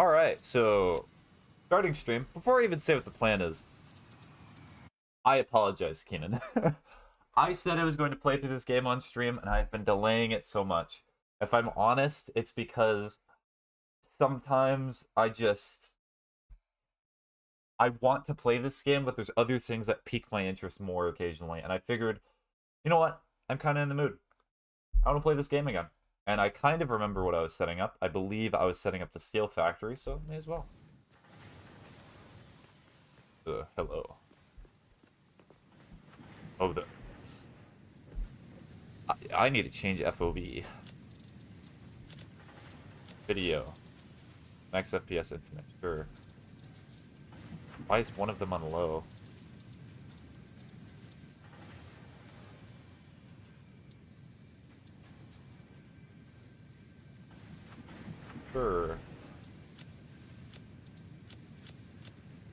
Alright, so starting stream. Before I even say what the plan is, I apologize, Keenan. I said I was going to play through this game on stream, and I've been delaying it so much. If I'm honest, it's because sometimes I want to play this game, but there's other things that pique my interest more occasionally, and I figured, you know what? I'm kind of in the mood. I want to play this game again. And I kind of remember what I was setting up. I believe I was setting up the Steel Factory, so may as well. Hello. Oh, I need to change FOV. Video. Max FPS infinite, sure. Why is one of them on low? Sure.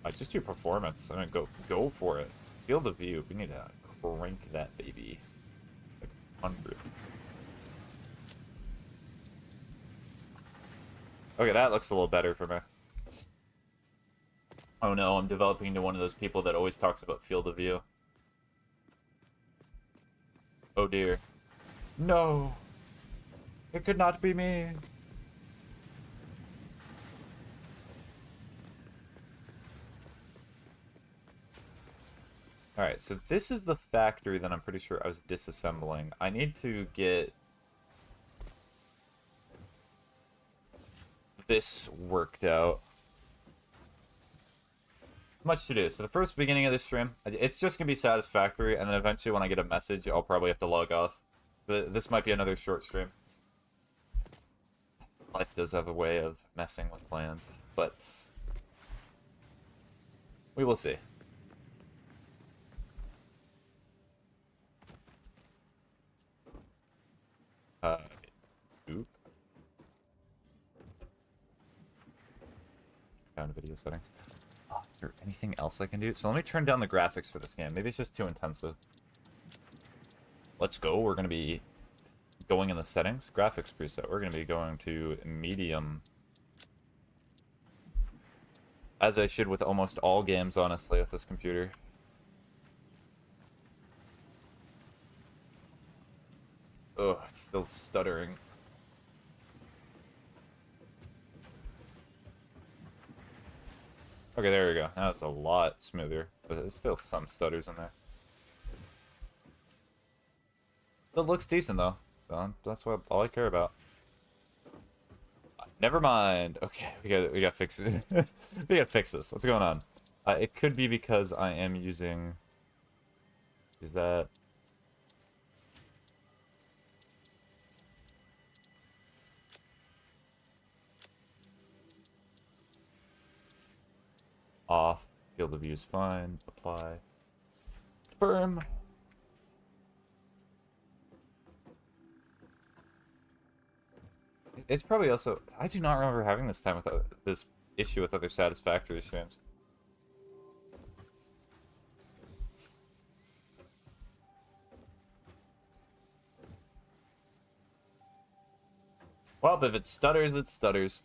I just do performance. I mean, go for it. Field of view. We need to crank that baby. Like 100. Okay, that looks a little better for me. Oh no, I'm developing into one of those people that always talks about field of view. Oh dear. No! It could not be me! Alright, so this is the factory that I'm pretty sure I was disassembling. I need to get this worked out. Much to do. So the first beginning of this stream, it's just going to be Satisfactory, and then eventually when I get a message, I'll probably have to log off. This might be another short stream. Life does have a way of messing with plans, but we will see. Oop. Down to video settings. Oh, is there anything else I can do? So let me turn down the graphics for this game. Maybe it's just too intensive. Let's go. We're going to be going in the settings. Graphics preset. We're going to be going to medium. As I should with almost all games, honestly, with this computer. Ugh, it's still stuttering. Okay, there we go. Now it's a lot smoother, but there's still some stutters in there. It looks decent though, so that's what all I care about. Never mind. Okay, we gotta fix it. We gotta fix this. What's going on? It could be because I am using. Is that? Off. Field of view is fine. Apply. Confirm. It's probably also. I do not remember having this time with this issue with other Satisfactory streams. Well, if it stutters, it stutters.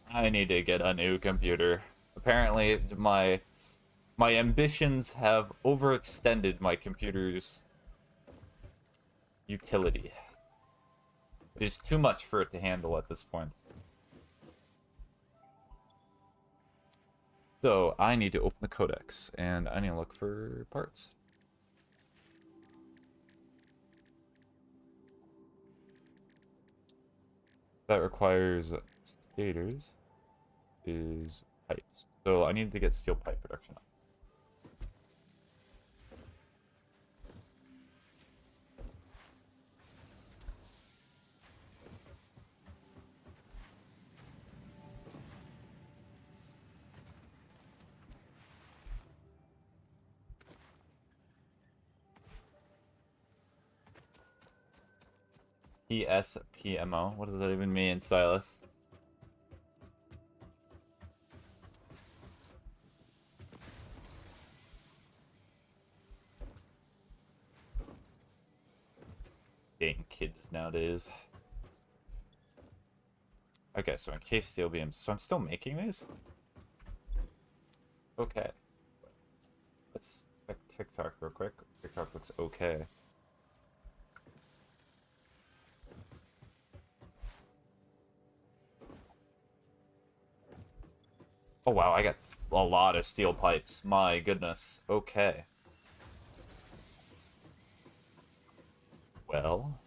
I need to get a new computer. Apparently, my ambitions have overextended my computer's utility. It is too much for it to handle at this point. So, I need to open the codex, and I need to look for parts. That requires stators. Is pipes. So I need to get steel pipe production up. PSPMO? What does that even mean, Silas? Dang kids nowadays. Okay, so encased steel beams. So I'm still making these? Okay. Let's check TikTok real quick. TikTok looks okay. Oh wow, I got a lot of steel pipes. My goodness. Okay. Well.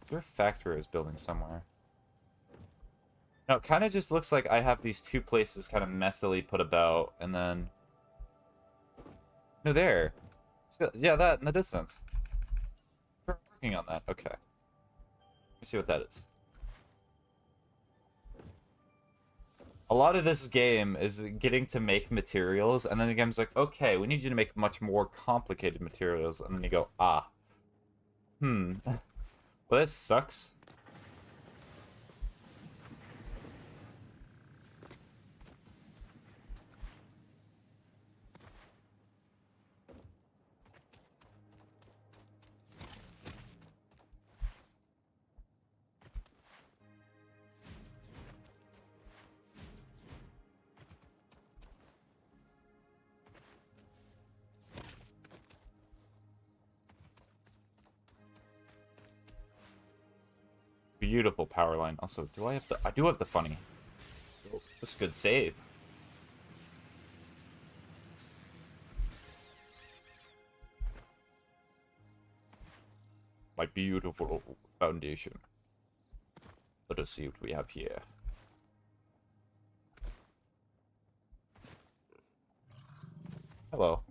Is there a factory I was building somewhere? No, it kind of just looks like I have these two places kind of messily put about, and then... No, there. So, yeah, that in the distance. We're working on that. Okay. Let me see what that is. A lot of this game is getting to make materials, and then the game's like, okay, we need you to make much more complicated materials, and then you go, ah. Well, this sucks. Beautiful power line. Also, do I have the... I do have the funny. Oh, this is a good save. My beautiful foundation. Let us see what we have here. Hello.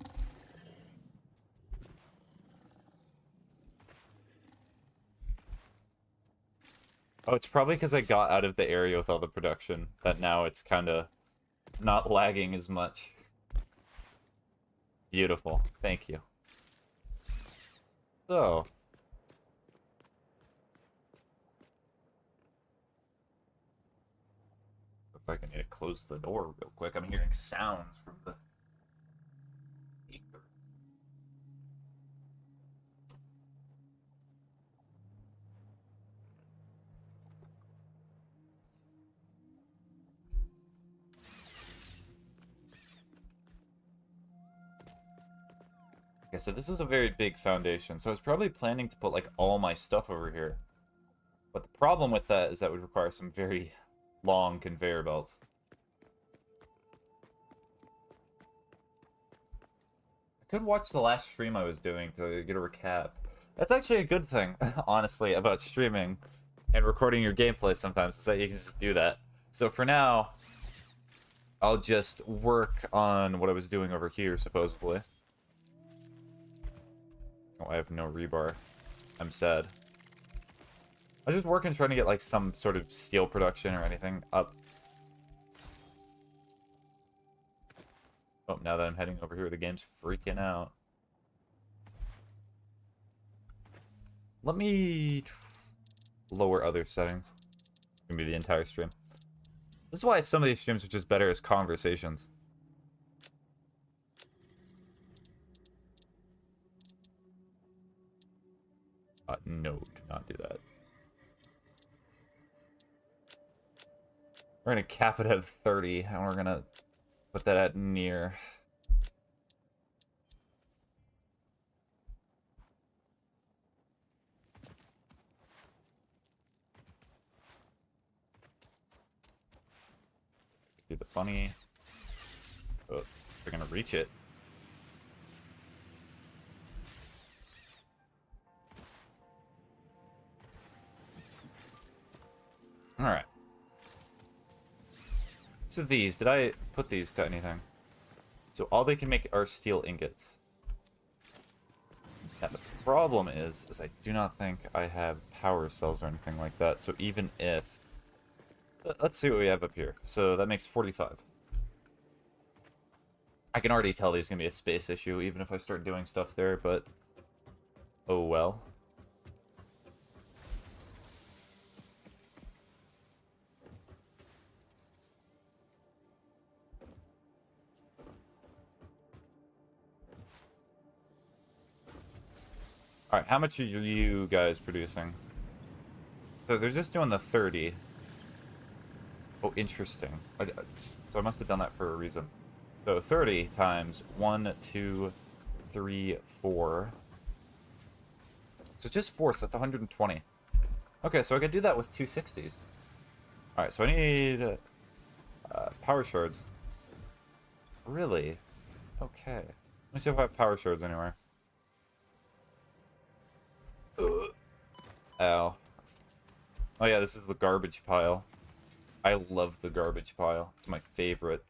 Oh, it's probably because I got out of the area with all the production that now it's kind of not lagging as much. Beautiful. Thank you. So. Looks like I need to close the door real quick. I'm hearing sounds from the... Okay, so this is a very big foundation, so I was probably planning to put, like, all my stuff over here. But the problem with that is that would require some very long conveyor belts. I could watch the last stream I was doing to get a recap. That's actually a good thing, honestly, about streaming and recording your gameplay sometimes, is that you can just do that. So for now, I'll just work on what I was doing over here, supposedly. Oh, I have no rebar. I'm sad. I was just working trying to get, like, some sort of steel production or anything up. Oh, now that I'm heading over here, the game's freaking out. Let me lower other settings. Maybe the entire stream. This is why some of these streams are just better as conversations. No, do not do that. We're gonna cap it at 30, and we're gonna put that at near. Do the funny. Oh, they're gonna reach it. Alright. So these, did I put these to anything? So all they can make are steel ingots. Now the problem is I do not think I have power cells or anything like that, so even if... Let's see what we have up here. So that makes 45. I can already tell there's going to be a space issue, even if I start doing stuff there, but... Oh well. Alright, how much are you guys producing? So they're just doing the 30. Oh, interesting. So I must have done that for a reason. So 30 times 1, 2, 3, 4. So just 4, so that's 120. Okay, so I could do that with 260s. Alright, so I need power shards. Really? Okay. Let me see if I have power shards anywhere. Ow. Oh yeah, this is the garbage pile. I love the garbage pile. It's my favorite.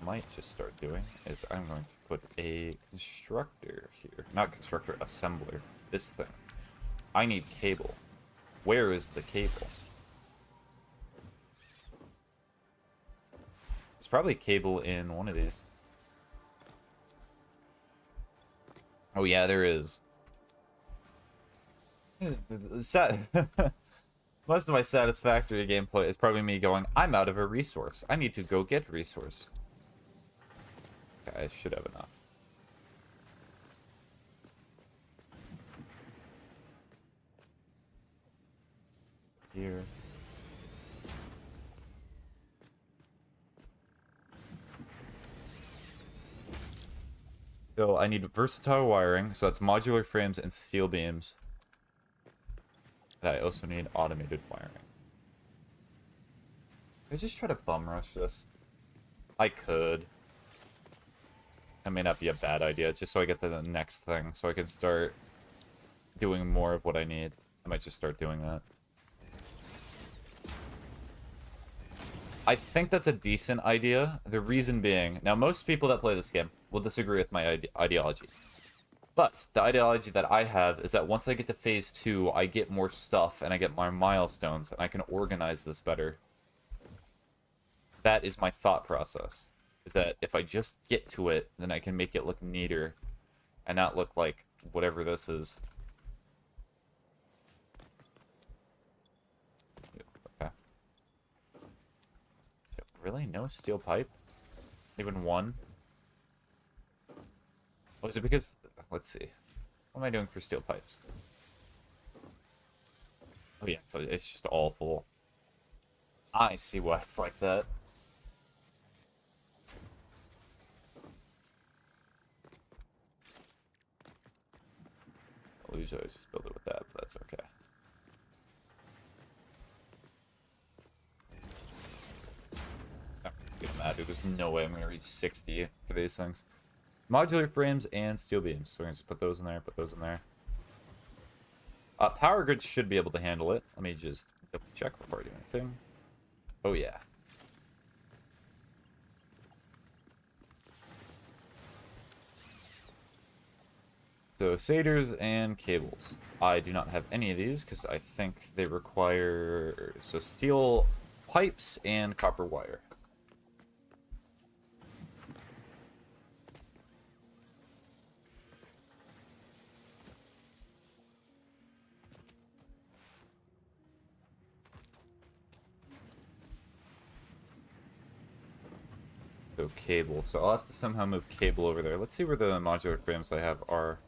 Might just start doing is I'm going to put a constructor here. Not constructor, assembler. This thing. I need cable. Where is the cable? There's probably cable in one of these. Oh yeah, there is. Most of my Satisfactory gameplay is probably me going, I'm out of a resource. I need to go get resource. Okay, I should have enough. Here. So I need versatile wiring, so that's modular frames and steel beams. And I also need automated wiring. Can I just try to bum rush this? I could. That may not be a bad idea, just so I get to the next thing, so I can start doing more of what I need. I might just start doing that. I think that's a decent idea. The reason being, now most people that play this game will disagree with my ideology. But the ideology that I have is that once I get to phase 2, I get more stuff and I get more milestones and I can organize this better. That is my thought process. Is that if I just get to it, then I can make it look neater and not look like whatever this is. Okay. Really? No steel pipe? Even one? Was it because... Let's see. What am I doing for steel pipes? Oh yeah, so it's just all full. I see why it's like that. I'll usually just build it with that, but that's okay. Get mad, dude. There's no way I'm gonna reach 60 for these things. Modular frames and steel beams. So we're gonna just put those in there, put those in there. Power grid should be able to handle it. Let me just double check before I do anything. Oh yeah. So saders and cables. I do not have any of these because I think they require so steel pipes and copper wire. So cable. So I'll have to somehow move cable over there. Let's see where the modular frames I have are.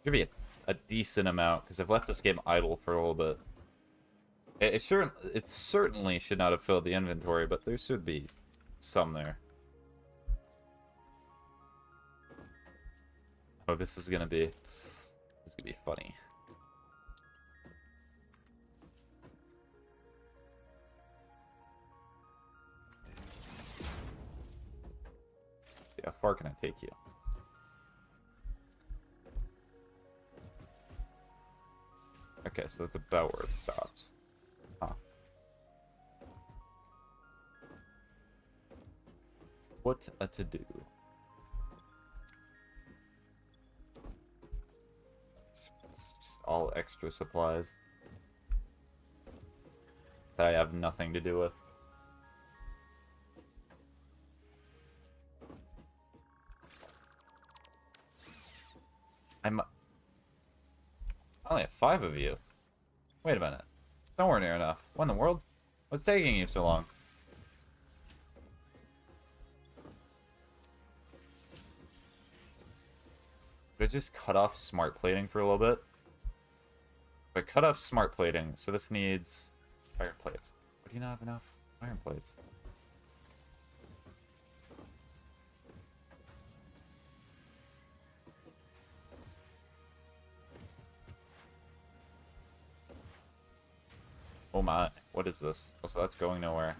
Should be a decent amount because I've left this game idle for a little bit. It certainly should not have filled the inventory, but there should be some there. Oh, this is gonna be funny. How far can I take you? Okay, so that's about where it stops. Huh. What a to-do. It's just all extra supplies that I have nothing to do with. I only have 5 of you. Wait a minute. It's nowhere near enough. What in the world? What's taking you so long? Could I just cut off smart plating for a little bit? If I cut off smart plating, so this needs iron plates. But do you not have enough iron plates? Oh my, what is this? Oh, so that's going nowhere.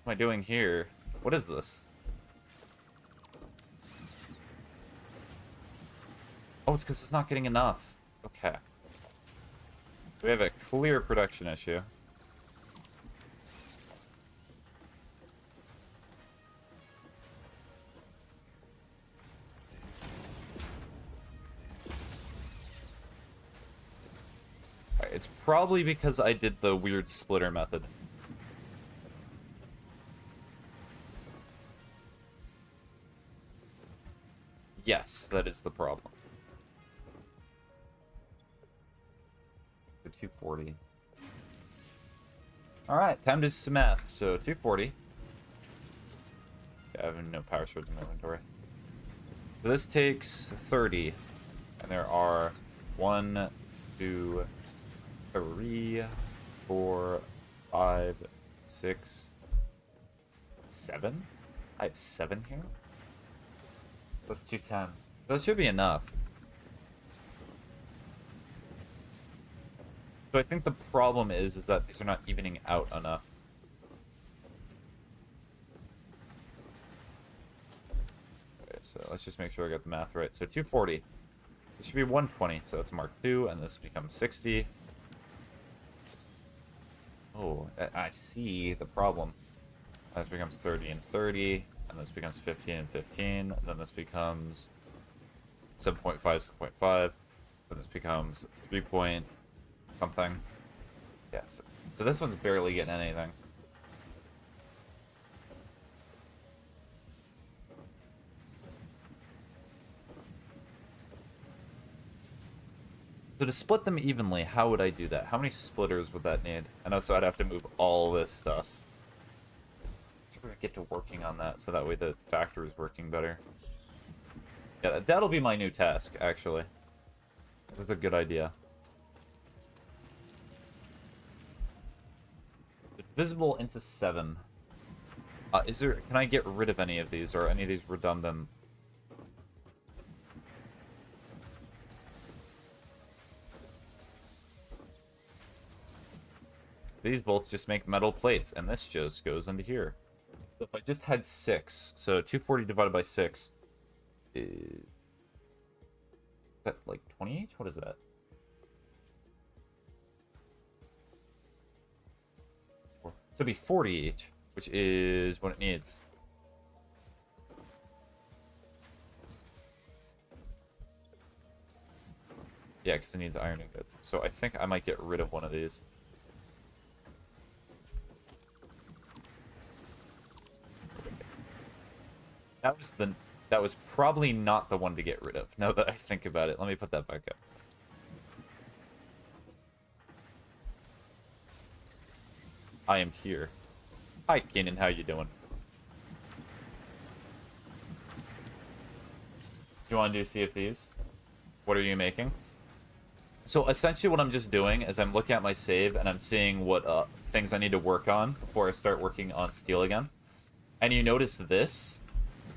What am I doing here? What is this? Oh, it's because it's not getting enough. Okay. We have a clear production issue. Alright, it's probably because I did the weird splitter method. Yes, that is the problem. 240. Alright, time to do some math. So 240. Yeah, I have no power swords in my inventory. So this takes 30. And there are 1, 2, 3, 4, 5, 6, 7. I have 7 here. That's 210. That should be enough. So I think the problem is that these are not evening out enough. Okay, so let's just make sure I got the math right. So 240. This should be 120, so that's Mark II, and this becomes 60. Oh, I see the problem. This becomes 30 and 30, and this becomes 15 and 15, and then this becomes 7.5, 7.5, then this becomes 3 point something. Yes. So this one's barely getting anything. So to split them evenly, how would I do that? How many splitters would that need? And also I'd have to move all this stuff. So we're gonna get to working on that, so that way the factory is working better. Yeah, that'll be my new task, actually. That's a good idea. Visible into 7. Can I get rid of any of these, or any of these redundant? These both just make metal plates, and this just goes into here. So if I just had 6, so 240 divided by 6 is that like 20 each? What is that? So it'd be 40 each, which is what it needs. Yeah, because it needs iron ingots. So I think I might get rid of one of these. That was probably not the one to get rid of, now that I think about it. Let me put that back up. I am here. Hi, Keenan. How you doing? Do you want to do Sea of Thieves? What are you making? So essentially what I'm just doing is I'm looking at my save and I'm seeing what things I need to work on before I start working on steel again. And you notice this.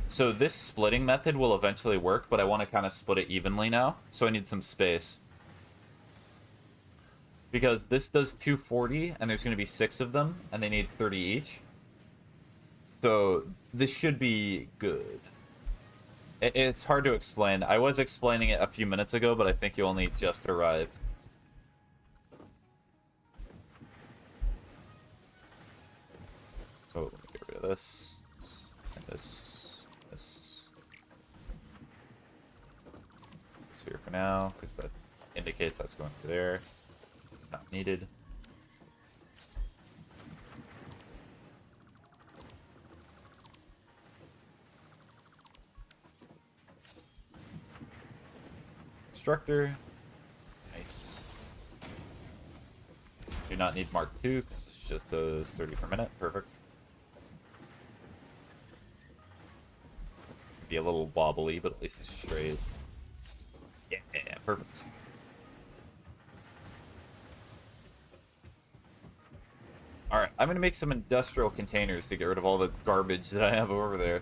So this splitting method will eventually work, but I want to kind of split it evenly now. So I need some space. Because this does 240, and there's going to be 6 of them, and they need 30 each. So this should be good. It's hard to explain. I was explaining it a few minutes ago, but I think you only just arrived. So let me get rid of this, and this here for now, because that indicates that's going through there. It's not needed. Instructor. Nice. Do not need Mark II, because it's just 30 per minute. Perfect. be a little wobbly, but at least it's straight. Yeah, perfect. Alright, I'm gonna make some industrial containers to get rid of all the garbage that I have over there.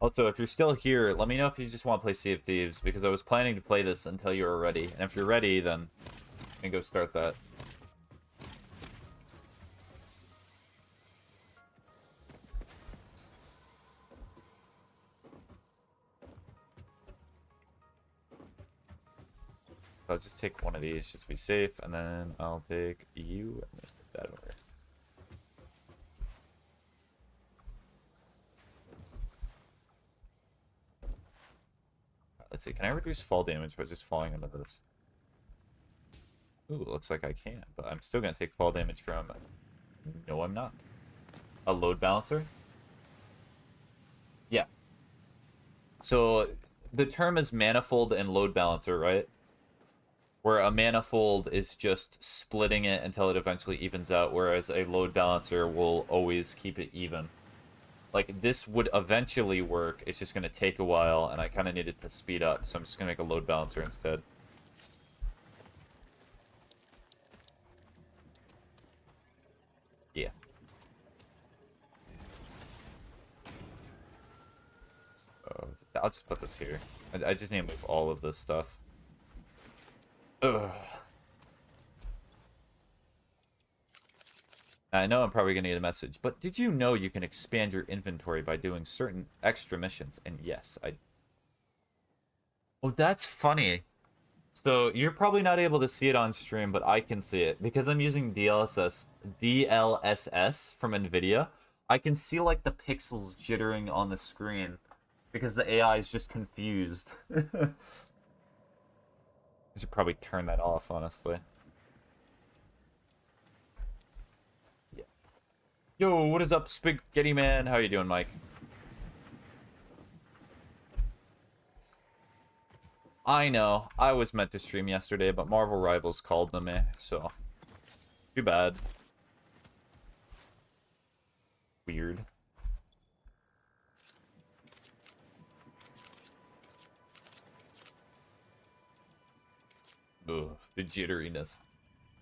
Also, if you're still here, let me know if you just want to play Sea of Thieves, because I was planning to play this until you were ready. And if you're ready, then you can go start that. I'll just take one of these just to be safe, and then I'll take you and then put that over. Let's see, can I reduce fall damage by just falling into this? Ooh, looks like I can, but I'm still gonna take fall damage from... No, I'm not. A load balancer? Yeah. So, the term is manifold and load balancer, right? Where a manifold is just splitting it until it eventually evens out, whereas a load balancer will always keep it even. Like, this would eventually work, it's just going to take a while, and I kind of need it to speed up, so I'm just going to make a load balancer instead. Yeah. So, I'll just put this here. I just need to move all of this stuff. Ugh. I know I'm probably going to get a message, but did you know you can expand your inventory by doing certain extra missions? And yes, I... Oh, that's funny. So, you're probably not able to see it on stream, but I can see it. Because I'm using DLSS from NVIDIA, I can see, like, the pixels jittering on the screen. Because the AI is just confused. I should probably turn that off, honestly. Yeah. Yo, what is up, Spaghetti Man? How you doing, Mike? I know. I was meant to stream yesterday, but Marvel Rivals called them, so... Too bad. Weird. Ugh, the jitteriness.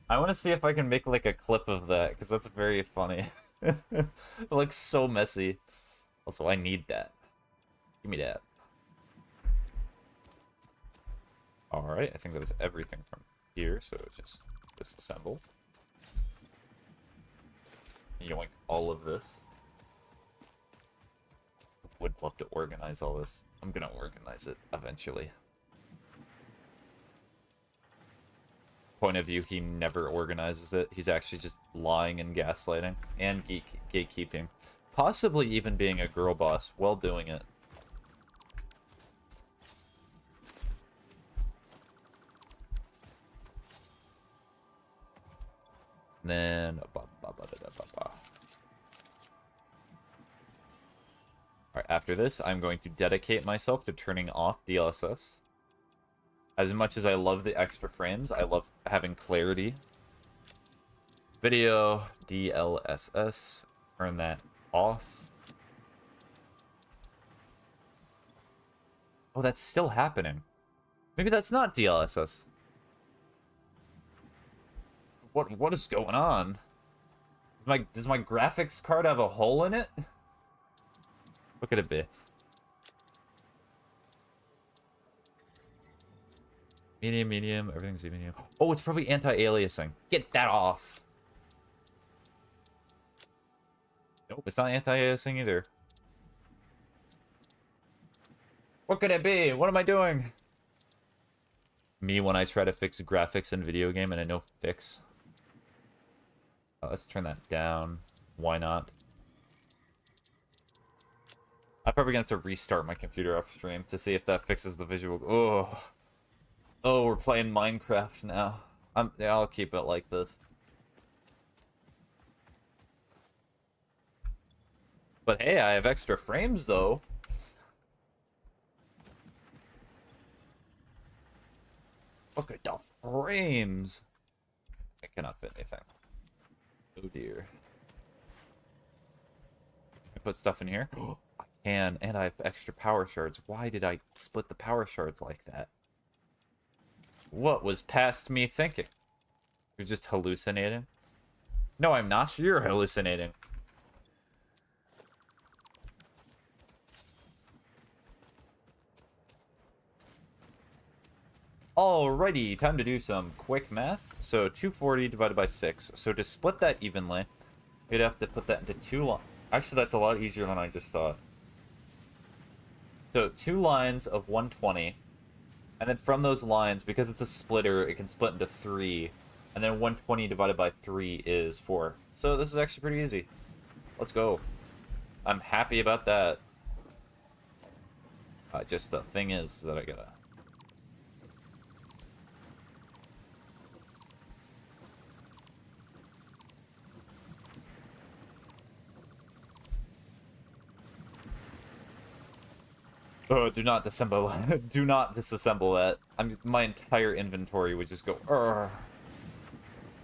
I want to see if I can make, like, a clip of that, because that's very funny. It looks so messy. Also, I need that. Give me that. Alright, I think that was everything from here, so just disassemble. Yoink all of this. Would love to organize all this. I'm gonna organize it eventually. Point of view, he never organizes it. He's actually just lying and gaslighting and gatekeeping. Possibly even being a girl boss while doing it. And then... Alright, after this, I'm going to dedicate myself to turning off DLSS. As much as I love the extra frames, I love having clarity. Video, DLSS, turn that off. Oh, that's still happening. Maybe that's not DLSS. What is going on? Does my graphics card have a hole in it? What could it be? Medium, everything's medium. Oh, it's probably anti-aliasing. Get that off. Nope, it's not anti-aliasing either. What could it be? What am I doing? Me when I try to fix graphics in video game and I know fix. Let's turn that down. Why not? I'm probably gonna have to restart my computer off stream to see if that fixes the visual. Oh. Oh, we're playing Minecraft now. Yeah, I'll keep it like this. But hey, I have extra frames though. Look at the frames. I cannot fit anything. Oh dear. I put stuff in here. I can, and I have extra power shards. Why did I split the power shards like that? What was past me thinking? You're just hallucinating? No, I'm not. You're hallucinating. Alrighty, time to do some quick math. So 240 divided by 6. So to split that evenly, you'd have to put that into two lines. Actually, that's a lot easier than I just thought. So 2 lines of 120. And then from those lines, because it's a splitter, it can split into 3. And then 120 divided by 3 is 4. So this is actually pretty easy. Let's go. I'm happy about that. Just the thing is that I gotta... Oh, do not disassemble. Do not disassemble that. My entire inventory would just go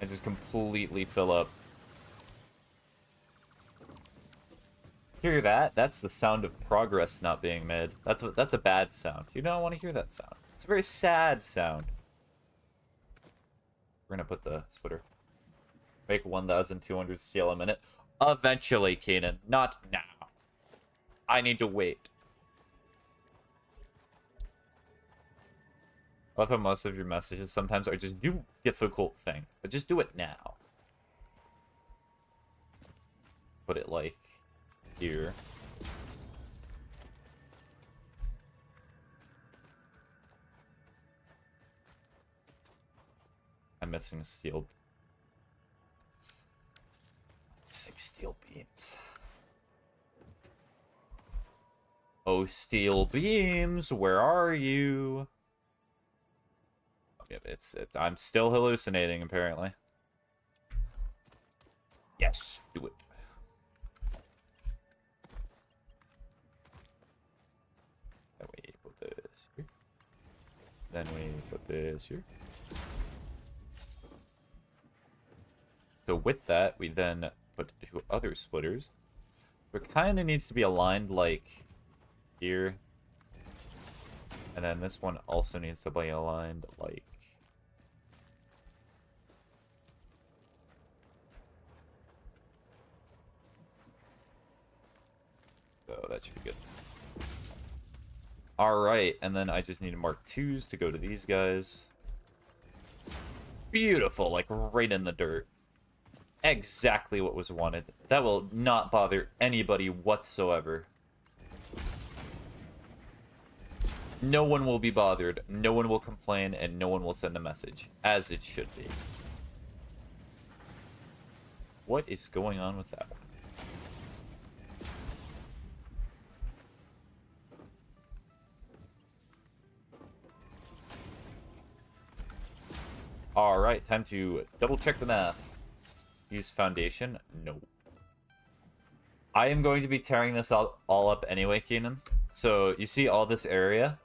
and just completely fill up. Hear that? That's the sound of progress not being made. That's a bad sound. You don't want to hear that sound. It's a very sad sound. We're gonna put the splitter. Make 1,200 steel a minute. Eventually, Keenan. Not now. I need to wait. I love how most of your messages sometimes are just do difficult thing, but just do it now. Put it like here. I'm missing steel. 6 steel beams. Oh, steel beams, where are you? I'm still hallucinating, apparently. Yes, do it. Then we put this here. Then we put this here. So with that, we then put 2 other splitters. It kind of needs to be aligned like here. And then this one also needs to be aligned like... So that should be good. Alright, and then I just need to mark 2s to go to these guys. Beautiful, like right in the dirt. Exactly what was wanted. That will not bother anybody whatsoever. No one will be bothered, no one will complain, and no one will send a message, as it should be. What is going on with that one? Alright, time to double check the math. Use foundation? No. I am going to be tearing this all up anyway, Keenan. So, you see all this area?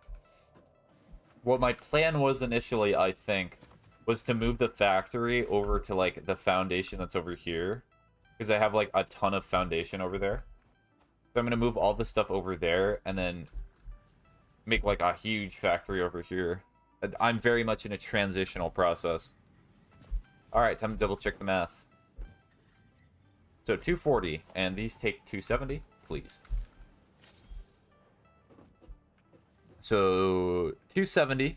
What my plan was initially, I think, was to move the factory over to, like, the foundation that's over here. Because I have, like, a ton of foundation over there. So I'm going to move all this stuff over there, and then make, like, a huge factory over here. I'm very much in a transitional process. Alright, time to double check the math. So 240, and these take 270, please. So 270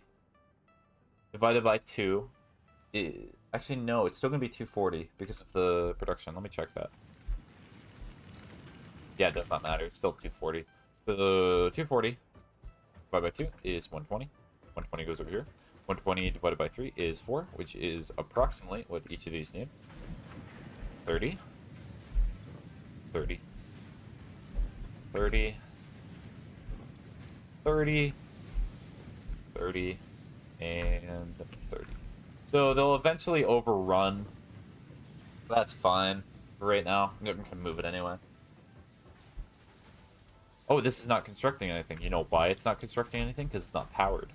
divided by 2. Actually, no, it's still going to be 240 because of the production. Let me check that. Yeah, it does not matter. It's still 240. So 240 divided by 2 is 120. 120 goes over here. 120 divided by 3 is 4, which is approximately what each of these need. 30. 30. 30. 30. 30. And 30. So they'll eventually overrun. That's fine for right now. I'm going to move it anyway. Oh, this is not constructing anything. You know why it's not constructing anything? Because it's not powered.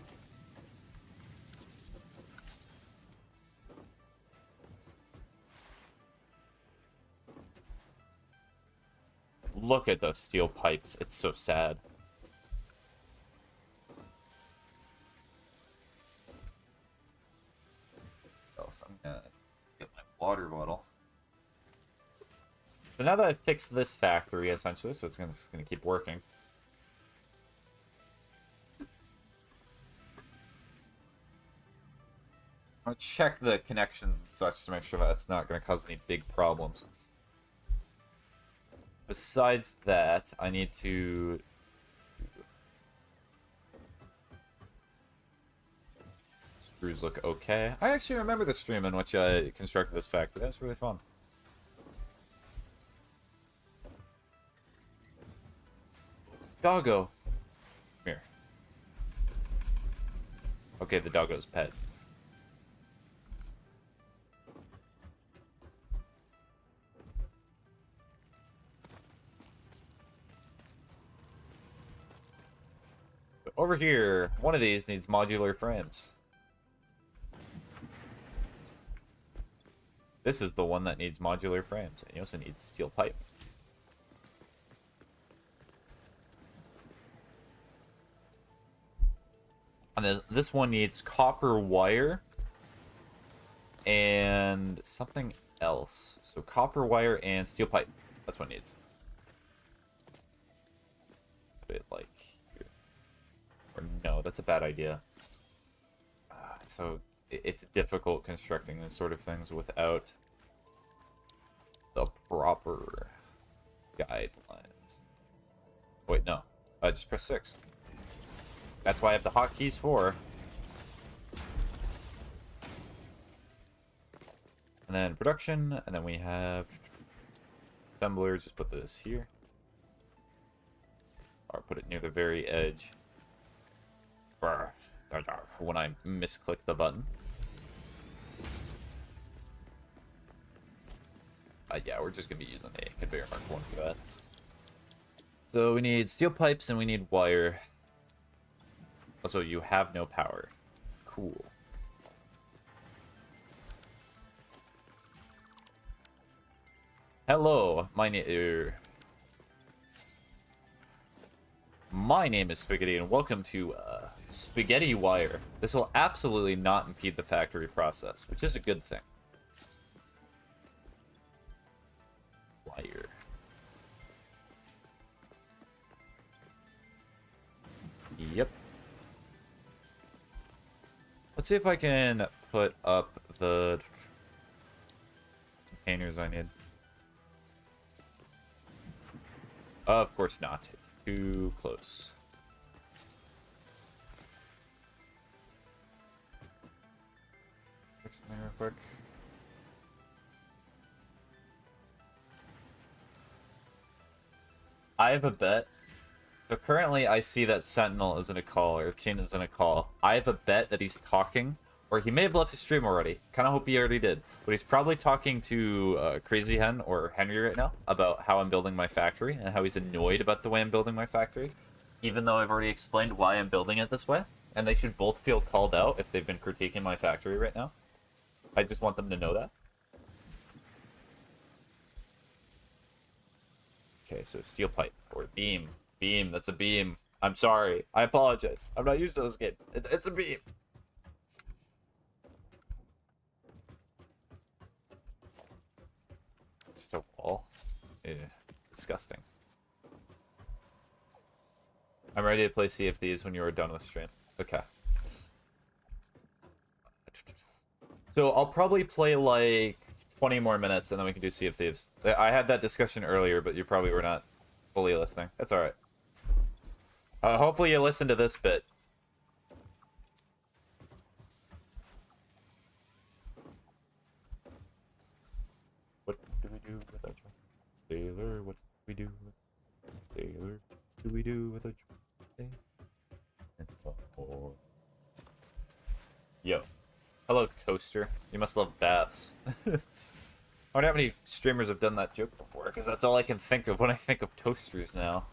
Look at those steel pipes. It's so sad. Else I'm gonna get my water bottle. So now that I've fixed this factory, essentially, so it's just gonna keep working. I'll check the connections and such to make sure that's not gonna cause any big problems. Besides that, I need to... Screws look okay. I actually remember the stream in which I constructed this factory. That's really fun. Doggo. Come here. Okay, the doggo's pet. But over here, one of these needs modular frames. This is the one that needs modular frames. And you also need steel pipe. And this one needs copper wire and something else. So copper wire and steel pipe. That's what it needs. Put it like here. Or no, that's a bad idea. So it's difficult constructing these sort of things without the proper guidelines. Wait, no. Just press 6. That's why I have the hotkeys for. And then production, and then we have assembler. Just put this here. Or put it near the very edge. When I misclick the button. Yeah, we're just going to be using a conveyor mark 1 for that. So we need steel pipes and we need wire. Also, you have no power. Cool. Hello, my name is Spaghetti, and welcome to Spaghetti Wire. This will absolutely not impede the factory process, which is a good thing. Wire. Yep. Let's see if I can put up the containers I need. Of course not. It's too close. Fix something real quick. I have a bet. So currently I see that Sentinel is in a call, or Kin is in a call. I have a bet that he's talking, or he may have left the stream already. Kind of hope he already did. But he's probably talking to Crazy Hen or Henry right now about how I'm building my factory and how he's annoyed about the way I'm building my factory. Even though I've already explained why I'm building it this way. And they should both feel called out if they've been critiquing my factory right now. I just want them to know that. Okay, so steel pipe or beam. Beam, that's a beam. I'm sorry. I apologize. I'm not used to this game. It's a beam. It's just a wall. Yeah, disgusting. I'm ready to play Sea of Thieves when you are done with stream. Okay. So I'll probably play like 20 more minutes and then we can do Sea of Thieves. I had that discussion earlier, but you probably were not fully listening. That's alright. Hopefully you listen to this bit. What do we do with a sailor? What do we do with a sailor? Do we do with a sailor? Yo. Hello, Toaster. You must love baths. I wonder how many streamers have done that joke before, because that's all I can think of when I think of toasters now.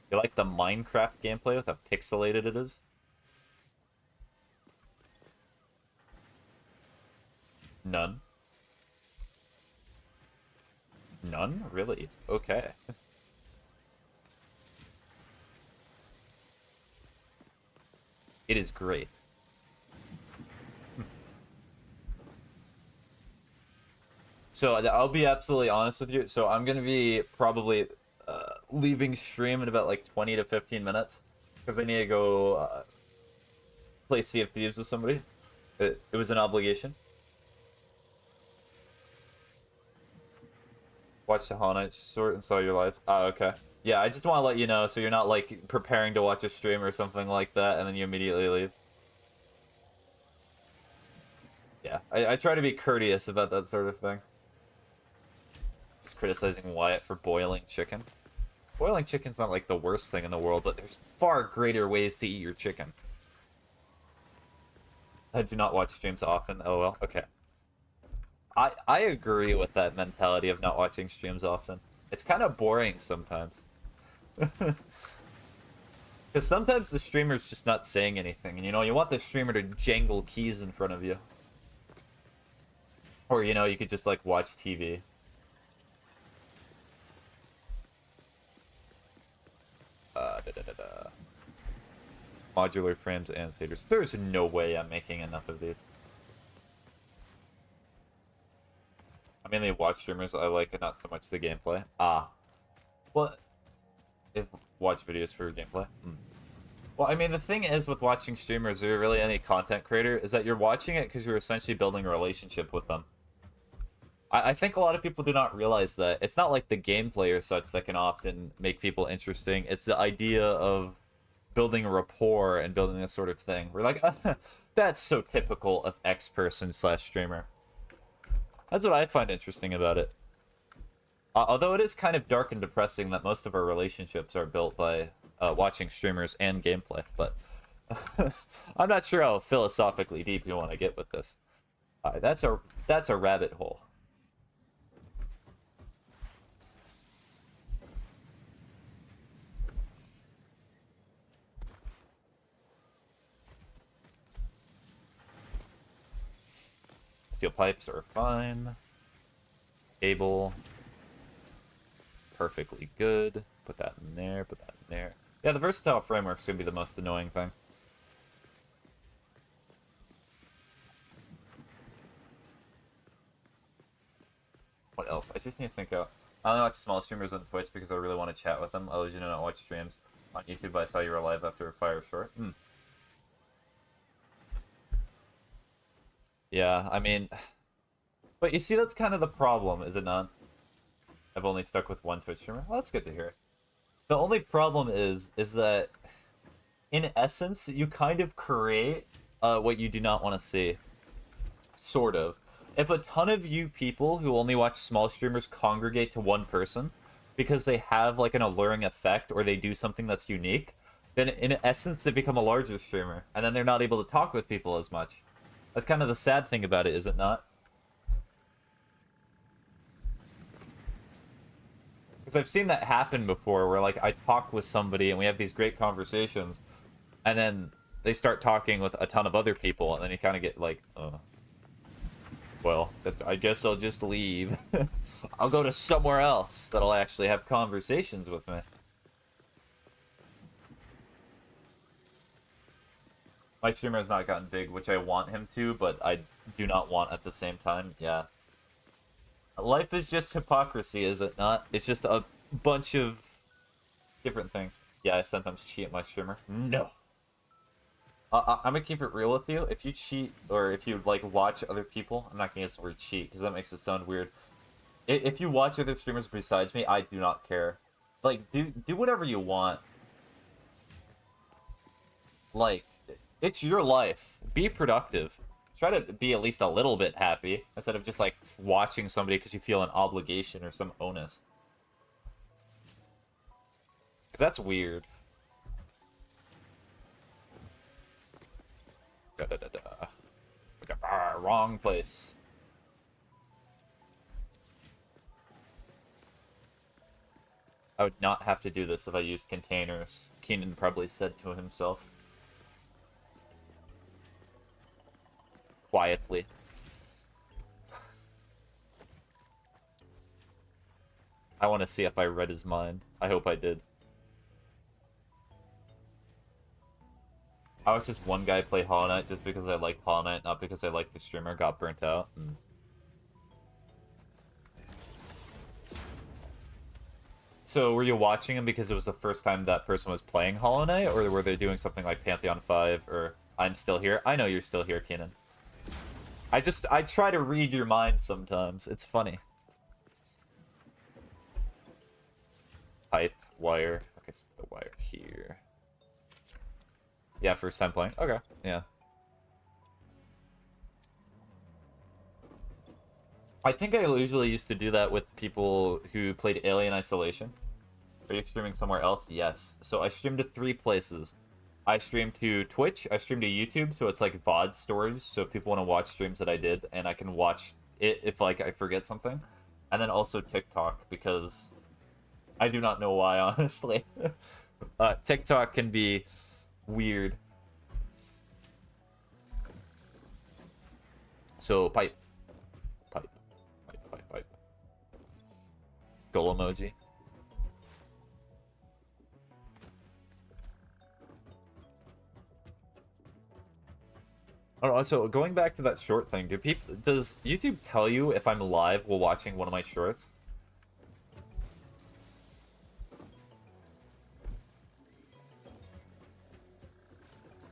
You like the Minecraft gameplay with how pixelated it is? None. None? Really? Okay. It is great. So I'll be absolutely honest with you. So I'm gonna be probably leaving stream in about like 20 to 15 minutes because I need to go play Sea of Thieves with somebody. It was an obligation. Watch the Hollow Knight short and saw your life. Oh, okay. Yeah, I just want to let you know so you're not like preparing to watch a stream or something like that and then you immediately leave. Yeah, I try to be courteous about that sort of thing. Just criticizing Wyatt for boiling chicken. Boiling chicken's not like the worst thing in the world, but there's far greater ways to eat your chicken. I do not watch streams often. Oh well, okay. I agree with that mentality of not watching streams often. It's kind of boring sometimes. Because sometimes the streamer's just not saying anything, and you want the streamer to jangle keys in front of you. Or, you could just, like, watch TV. Modular frames and shaders. There's no way I'm making enough of these. I mainly watch streamers. I like it, not so much the gameplay. Well, if watch videos for gameplay. Well, I mean, the thing is with watching streamers, or really any content creator, is that you're watching it because you're essentially building a relationship with them. I think a lot of people do not realize that. It's not like the gameplay or such that can often make people interesting. It's the idea of building a rapport and building this sort of thing. We're like, that's so typical of X person / streamer. That's what I find interesting about it. Although it is kind of dark and depressing that most of our relationships are built by watching streamers and gameplay, but I'm not sure how philosophically deep you want to get with this. That's a rabbit hole. Steel pipes are fine. Cable. Perfectly good. Put that in there, put that in there. Yeah, the versatile framework's gonna be the most annoying thing. What else? I just need to think out. I only watch small streamers on Twitch because I really want to chat with them. I usually don't watch streams on YouTube. I saw you were live after a fire short. Yeah, I mean... But you see, that's kind of the problem, is it not? I've only stuck with one Twitch streamer. Well, that's good to hear. The only problem is that, in essence, you kind of create what you do not want to see. Sort of. If a ton of you people who only watch small streamers congregate to one person because they have like an alluring effect or they do something that's unique, then in essence they become a larger streamer, and then they're not able to talk with people as much. That's kind of the sad thing about it, is it not? Because I've seen that happen before, where like I talk with somebody and we have these great conversations, and then they start talking with a ton of other people, and then you kind of get like, well, I guess I'll just leave. I'll go to somewhere else that'll actually have conversations with me. My streamer has not gotten big, which I want him to, but I do not want at the same time. Yeah. Life is just hypocrisy, is it not? It's just a bunch of different things. Yeah, I sometimes cheat at my streamer. No. I'm gonna keep it real with you. If you cheat, or if you, like, watch other people, I'm not gonna use the word cheat, because that makes it sound weird. If you watch other streamers besides me, I do not care. Like, do whatever you want. Like, it's your life. Be productive. Try to be at least a little bit happy, instead of just, like, watching somebody because you feel an obligation or some onus. Because that's weird. Wrong place. I would not have to do this if I used containers, Keenan probably said to himself. Quietly. I want to see if I read his mind. I hope I did. I was just one guy play Hollow Knight just because I like Hollow Knight, not because I like the streamer, got burnt out. So were you watching him because it was the first time that person was playing Hollow Knight, or were they doing something like Pantheon 5 or I'm Still Here? I know you're still here, Kenan. I try to read your mind sometimes. It's funny. Pipe, wire. Okay, so the wire here. Yeah, first time playing. Okay, yeah. I think I usually used to do that with people who played Alien Isolation. Are you streaming somewhere else? Yes. So I streamed to 3 places. I streamed to Twitch, I streamed to YouTube, so it's like VOD stories, so if people want to watch streams that I did, and I can watch it if, like, I forget something. And then also TikTok, because I do not know why, honestly. TikTok can be weird. So, pipe. Pipe. Pipe, pipe, pipe. Skull emoji. Oh, so going back to that short thing, does YouTube tell you if I'm live while watching one of my shorts?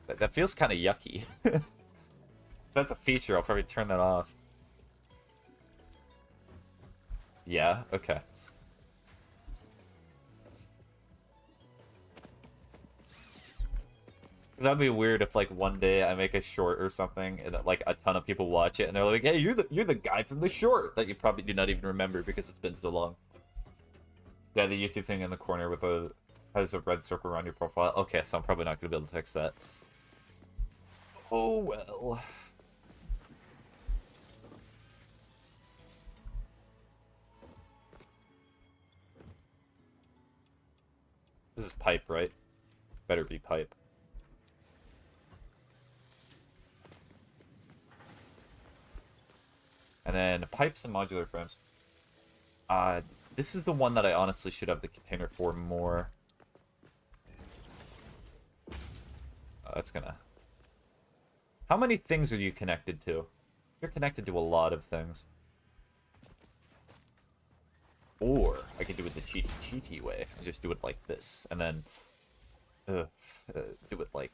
That feels kind of yucky. If that's a feature, I'll probably turn that off. Yeah, okay. That'd be weird if, like, one day I make a short or something and like a ton of people watch it and they're like, "Hey, you're the guy from the short," that you probably do not even remember because it's been so long. Yeah, the YouTube thing in the corner with has a red circle around your profile. Okay, so I'm probably not gonna be able to fix that. Oh well. This is pipe, right? Better be pipe. And then pipes and modular frames. This is the one that I honestly should have the container for more. That's gonna... How many things are you connected to? You're connected to a lot of things. Or I could do it the cheaty way and just do it like this, and then do it like...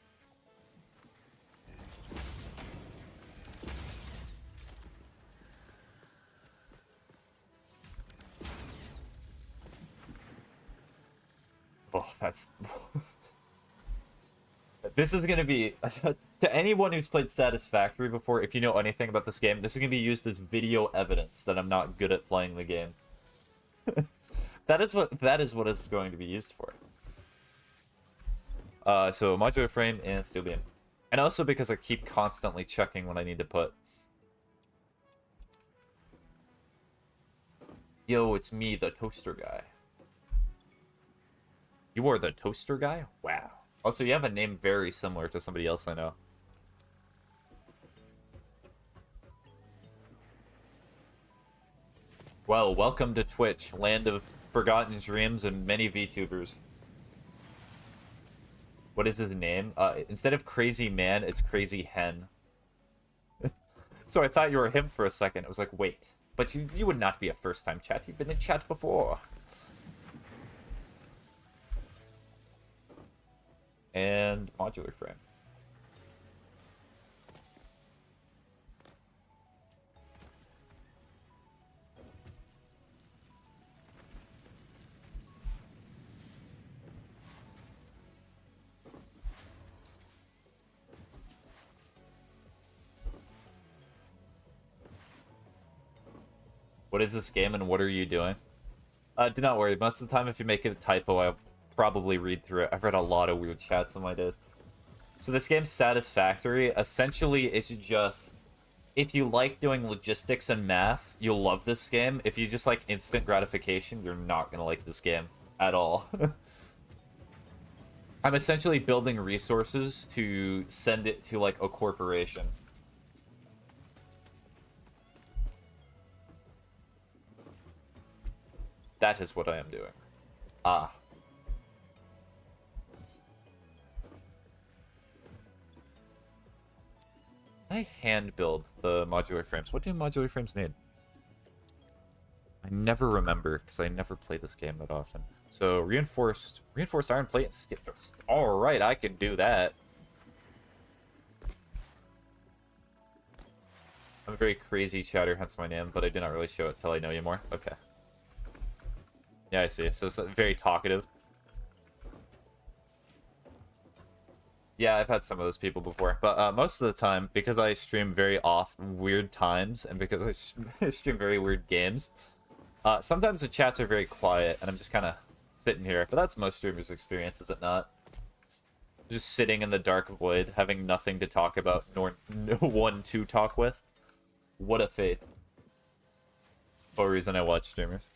Oh, that's... This is going to be... To anyone who's played Satisfactory before, if you know anything about this game, this is going to be used as video evidence that I'm not good at playing the game. That is what it's going to be used for. So modular frame and steel beam. And also because I keep constantly checking when I need to put... Yo, it's me, the toaster guy. You are the toaster guy? Wow. Also, you have a name very similar to somebody else I know. Well, welcome to Twitch, land of forgotten dreams and many VTubers. What is his name? Instead of Crazy Man, it's Crazy Hen. So I thought you were him for a second. I was like, wait. But you would not be a first-time chat. You've been in chat before. And modular frame. What is this game and what are you doing? Do not worry. Most of the time, if you make it a typo, I'll probably read through it. I've read a lot of weird chats in my days. So this game's Satisfactory. Essentially, it's just... If you like doing logistics and math, you'll love this game. If you just like instant gratification, you're not going to like this game at all. I'm essentially building resources to send it to, like, a corporation. That is what I am doing. Ah. I hand build the modular frames. What do modular frames need? I never remember, because I never play this game that often. So, reinforced iron plate and steel. Alright, I can do that. I'm a very crazy chatter, hence my name, but I do not really show it till I know you more. Okay. Yeah, I see. So it's very talkative. Yeah, I've had some of those people before, but most of the time, because I stream very weird times, and because I stream very weird games, sometimes the chats are very quiet, and I'm just kind of sitting here. But that's most streamers' experience, is it not? Just sitting in the dark void, having nothing to talk about, nor no one to talk with. What a fate. For a reason I watch streamers.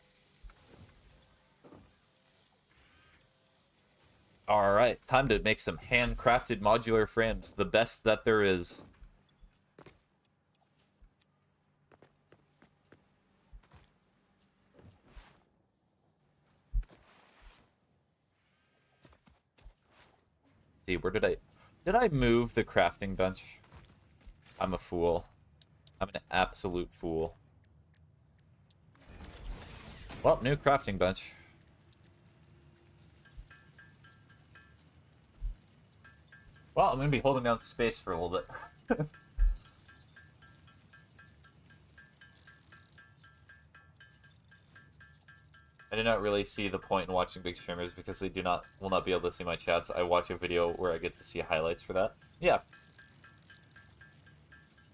Alright, time to make some handcrafted modular frames. The best that there is. See, where did I... Did I move the crafting bench? I'm a fool. I'm an absolute fool. Well, new crafting bench. Well, I'm going to be holding down space for a little bit. I do not really see the point in watching big streamers because they will not be able to see my chats. I watch a video where I get to see highlights for that. Yeah.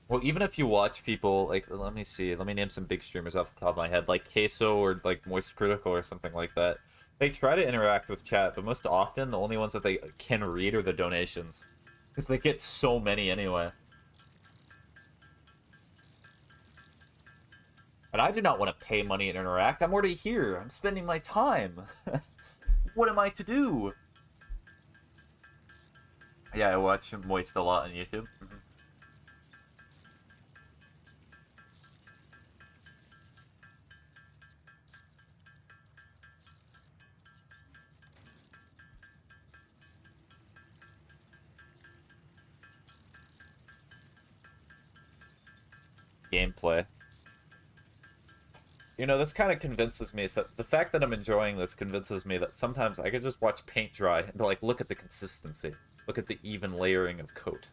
Well, even if you watch people, like, let me see, let me name some big streamers off the top of my head, like Queso or, like, Moist Critical or something like that. They try to interact with chat, but most often, the only ones that they can read are the donations. Because they get so many anyway. And I do not want to pay money and interact. I'm already here. I'm spending my time. What am I to do? Yeah, I watch Moist a lot on YouTube. Gameplay. You know, this kind of convinces me, so the fact that I'm enjoying this convinces me that sometimes I could just watch paint dry and be like, look at the consistency. Look at the even layering of coat.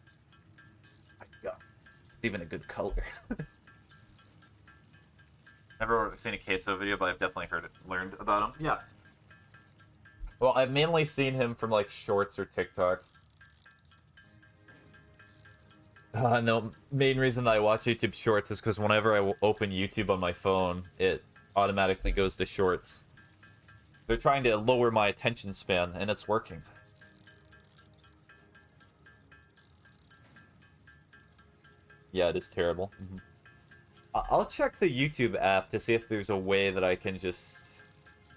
My God. It's even a good color. Never seen a Queso video, but I've definitely learned about him. Yeah. Well, I've mainly seen him from, like, shorts or TikToks. No, main reason that I watch YouTube Shorts is because whenever I open YouTube on my phone, it automatically goes to Shorts. They're trying to lower my attention span, and it's working. Yeah, it is terrible. I'll check the YouTube app to see if there's a way that I can just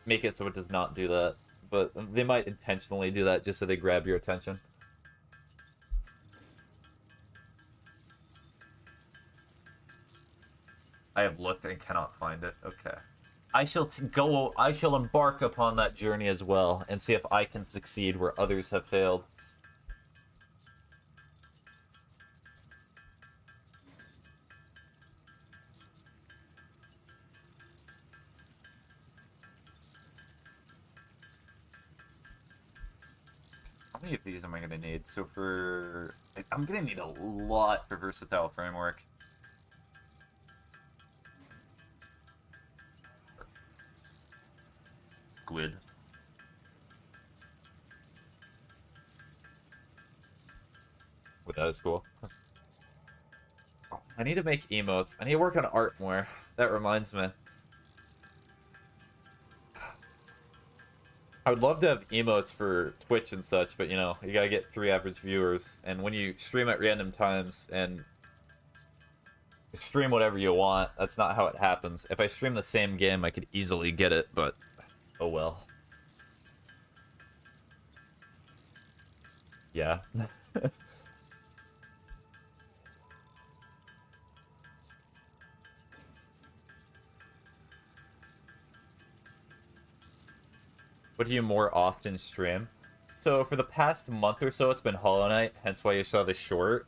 make it so it does not do that. But they might intentionally do that just so they grab your attention. I have looked and cannot find it. Okay. I shall embark upon that journey as well and see if I can succeed where others have failed. How many of these am I going to need? So I'm going to need a lot for Versatile Framework. Squid. Well, that is cool. I need to make emotes. I need to work on art more. That reminds me. I would love to have emotes for Twitch and such, but you know, you gotta get 3 average viewers, and when you stream at random times and stream whatever you want, that's not how it happens. If I stream the same game, I could easily get it, but oh well. Yeah. What do you more often stream? So for the past month or so, it's been Hollow Knight, hence why you saw the short.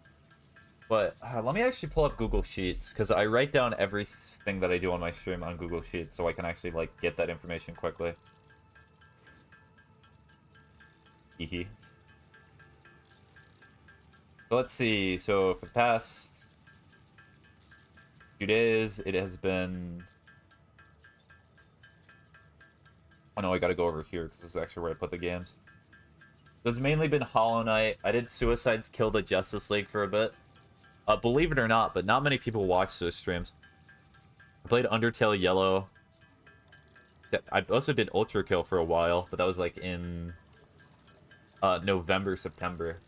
But let me actually pull up Google Sheets, because I write down everything that I do on my stream on Google Sheets, so I can actually, like, get that information quickly. Hehe. So let's see. So for the past few days, it has been... Oh no, I gotta go over here, because this is actually where I put the games. So it's mainly been Hollow Knight. I did Suicide's Kill the Justice League for a bit. Believe it or not, but not many people watch those streams. I played Undertale Yellow. I also did Ultra Kill for a while, but that was like in November, September.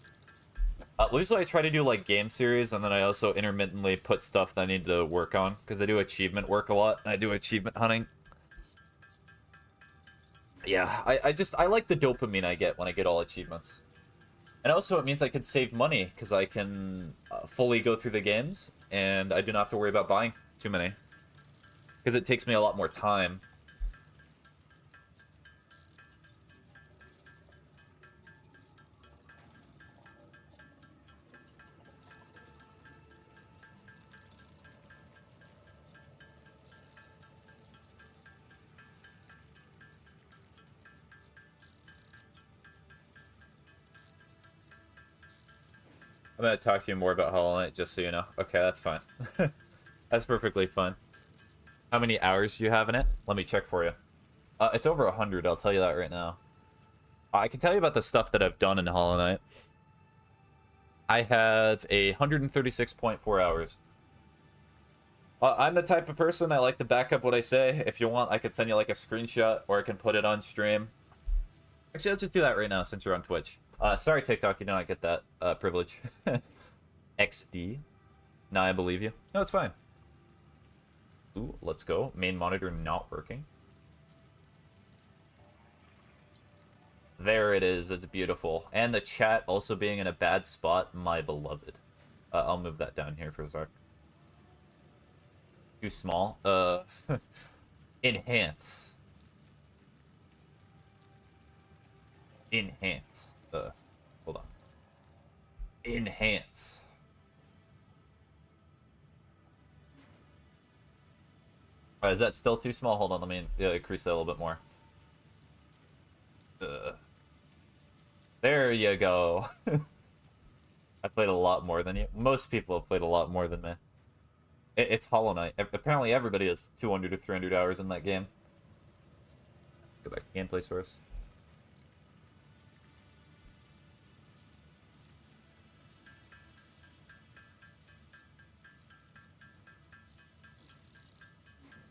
Usually I try to do like game series, and then I also intermittently put stuff that I need to work on, because I do achievement work a lot, and I do achievement hunting. Yeah, I like the dopamine I get when I get all achievements. And also, it means I can save money, because I can fully go through the games, and I do not have to worry about buying too many. Because it takes me a lot more time. I'm going to talk to you more about Hollow Knight, just so you know. Okay, that's fine. That's perfectly fine. How many hours do you have in it? Let me check for you. It's over 100, I'll tell you that right now. I can tell you about the stuff that I've done in Hollow Knight. I have 136.4 hours. I'm the type of person, I like to back up what I say. If you want, I can send you like a screenshot, or I can put it on stream. Actually, I'll just do that right now since you're on Twitch. Sorry, TikTok, you do not get that privilege. XD. Nah, I believe you. No, it's fine. Ooh, let's go. Main monitor not working. There it is. It's beautiful. And the chat also being in a bad spot, my beloved. I'll move that down here for a sec. Too small. Enhance. Enhance. Hold on. Enhance. Is that still too small? Hold on, let me increase that a little bit more. There you go. I played a lot more than you. Most people have played a lot more than me. It's Hollow Knight. Apparently everybody has 200 to 300 hours in that game. Go back to gameplay source.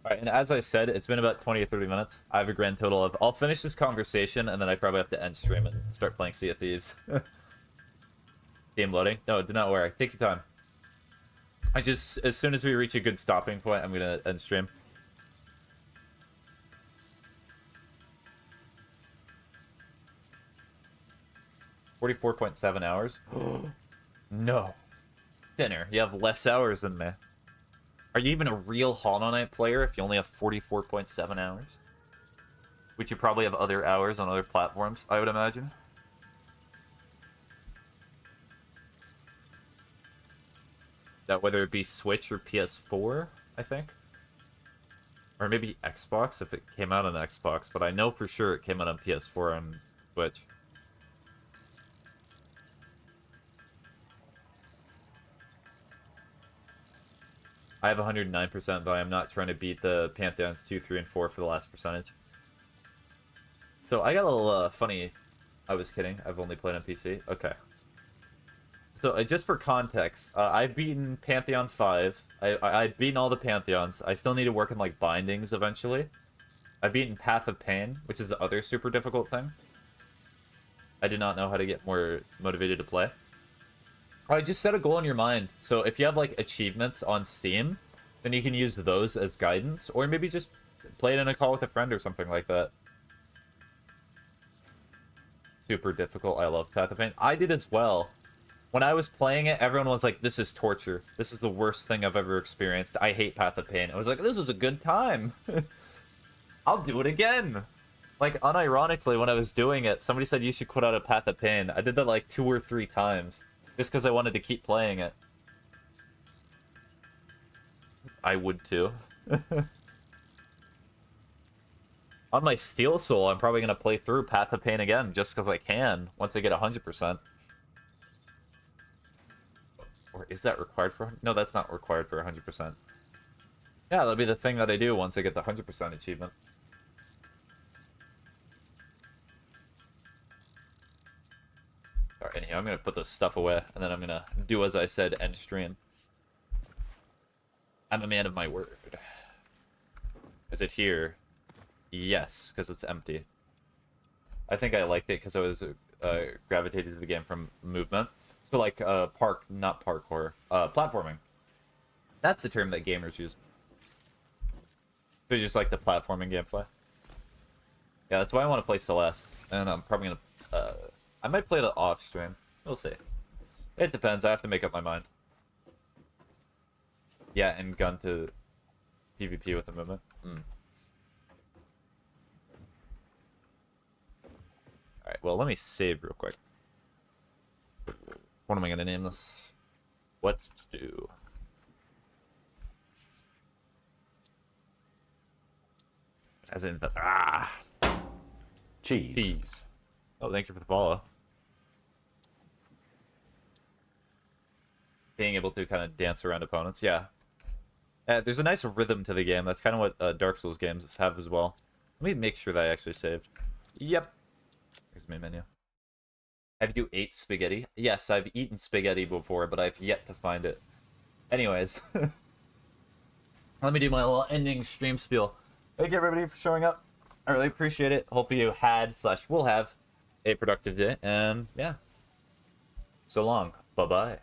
Alright, and as I said, it's been about 20 or 30 minutes. I have a grand total of... I'll finish this conversation, and then I probably have to end stream and start playing Sea of Thieves. Game loading? No, do not worry. Take your time. As soon as we reach a good stopping point, I'm gonna end stream. $44.7 hours? No. Sinner, you have less hours than me. Are you even a real Hollow Knight player if you only have 44.7 hours? Which you probably have other hours on other platforms, I would imagine. That whether it be Switch or PS4, I think. Or maybe Xbox if it came out on Xbox, but I know for sure it came out on PS4 and Switch. I have 109%, but I'm not trying to beat the Pantheons 2, 3, and 4 for the last percentage. So I got a little funny. I was kidding. I've only played on PC. Okay. So just for context, I've beaten Pantheon 5. I've beaten all the Pantheons. I still need to work on like bindings eventually. I've beaten Path of Pain, which is the other super difficult thing. I do not know how to get more motivated to play. Alright, just set a goal in your mind. So if you have like achievements on Steam, then you can use those as guidance, or maybe just play it in a call with a friend or something like that. Super difficult. I love Path of Pain. I did as well. When I was playing it, everyone was like, this is torture. This is the worst thing I've ever experienced. I hate Path of Pain. I was like, this was a good time. I'll do it again. Like, unironically, when I was doing it, somebody said you should quit out a Path of Pain. I did that like 2 or 3 times, just because I wanted to keep playing it. I would too. On my Steel Soul, I'm probably going to play through Path of Pain again, just because I can, once I get 100%. Or is that required for... No, that's not required for 100%. Yeah, that'll be the thing that I do once I get the 100% achievement. Alright, anyhow, I'm going to put this stuff away, and then I'm going to do as I said, end stream. I'm a man of my word. Is it here? Yes, because it's empty. I think I liked it because I was gravitated to the game from movement. So like not parkour, platforming. That's a term that gamers use. So just like the platforming gameplay. Yeah, that's why I want to play Celeste, and I'm probably gonna. I might play the off stream. We'll see. It depends. I have to make up my mind. Yeah, and gun to PvP with the movement. Alright, well, let me save real quick. What am I going to name this? What to do? As in the... Cheese. Cheese. Oh, thank you for the follow. Being able to kind of dance around opponents, yeah. There's a nice rhythm to the game. That's kind of what Dark Souls games have as well. Let me make sure that I actually saved. Yep. Here's my menu. Have you ate spaghetti? Yes, I've eaten spaghetti before, but I've yet to find it. Anyways. Let me do my little ending stream spiel. Thank you everybody for showing up. I really appreciate it. Hope you had/will have a productive day. And yeah. So long. Bye-bye.